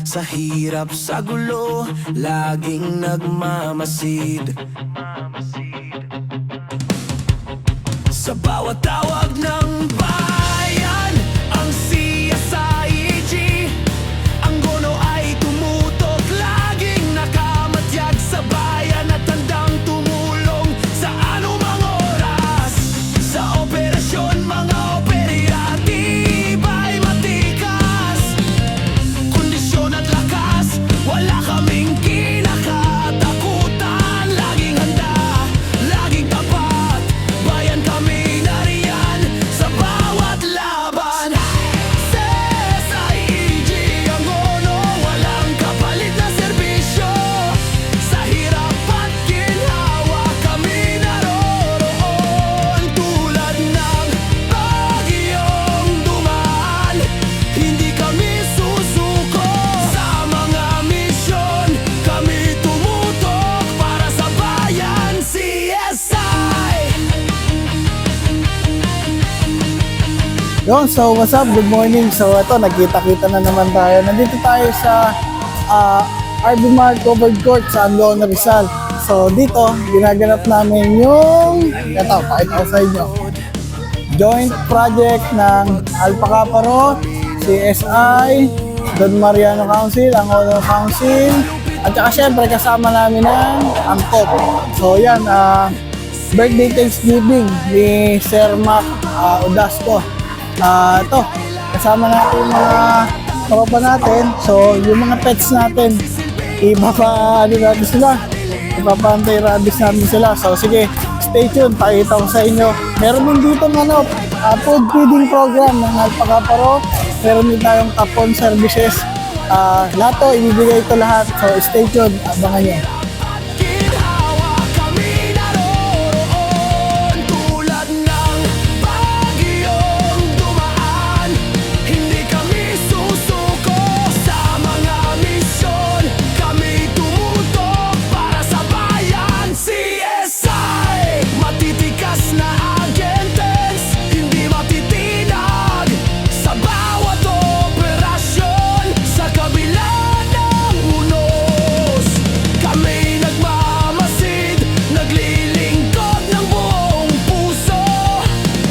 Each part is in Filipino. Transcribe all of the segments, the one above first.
Sa hirap, sa gulo, laging nagmamasid. Sa bawat tawag ng bayan, ang CSIG, ang gono ay tumutok, laging nakamatyag sa bayan at handang tumulong sa anumang oras. Sa operasyon, mga operatibay matikas, kondisyon at lakas, wala kaming kinakatakutan. Laging handa, laging tapat, bayan kami nariyan sa bawat laban. CSIG, ang gono, walang kapalit na serbisyo. Sa hirap at ginhawa, kami naroroon. Tulad ng bagyong dumaan, hindi kami susuko. Sa mga misyon, kami tumutok para sa bayan. CSI. Yo, so what's up? Good morning. So ito, nagkita-kita na naman tayo. Nandito tayo sa RB Mart Covered Court sa Angono, Rizal. So dito, ginaganap namin yung pakita ko sa inyo. Joint project ng Alpha Kappa Ro, CSI, Don Mariano Council, Angono Council, at saka syempre kasama namin ang Angkop. So yan, birthday Thanksgiving ni Sir Mac Odasco. Ito, kasama natin yung mga tropa natin. So, yung mga pets natin, natin sila. Ipapantay rabies natin sila. So, sige, stay tuned. Pakita ko sa inyo. Meron din dito food feeding program ng Alpha Kappa Ro. Meron din tayong tapon services. Lahat to, ibibigay ito lahat. So, stay tuned. Abangan nyo. Ginhawa, kami naroroon. Tulad ng bagyong dumaan, hindi kami susuko. Sa mga misyon, kami tumutok para sa bayan. CSI, matitikas na agentes, hindi matitinag sa bawat operasyon. Sa kabila ng unos, kami nagmamasid, naglilingkod ng buong puso.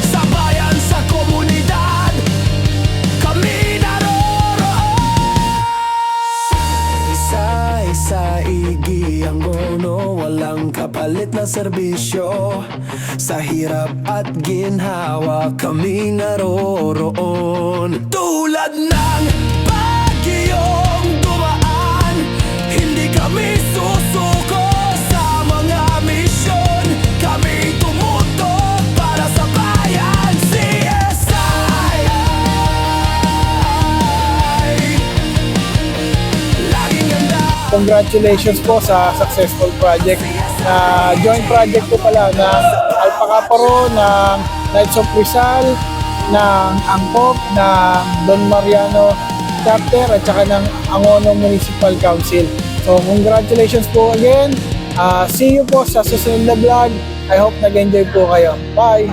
Sa bayan, sa komunidad, kami naroroon. Isa-isaigi ang gono, walang kapalit na serbisyo. Sa hirap at ginhawa, kami naroroon. Tulad ng bagyong dumaan, hindi kami susuko. Sa mga misyon, kami tumutok para sa bayan. CSI, laging handa. Congratulations po sa successful project. Joint project po pala ng Alpha Kappa Ro, ng Knights of Rizal, ng Angkop, ng Don Mariano Chapter, at saka ng Angono Municipal Council. So congratulations po again. See you po sa susunod na vlog. I hope nag-enjoy po kayo. Bye!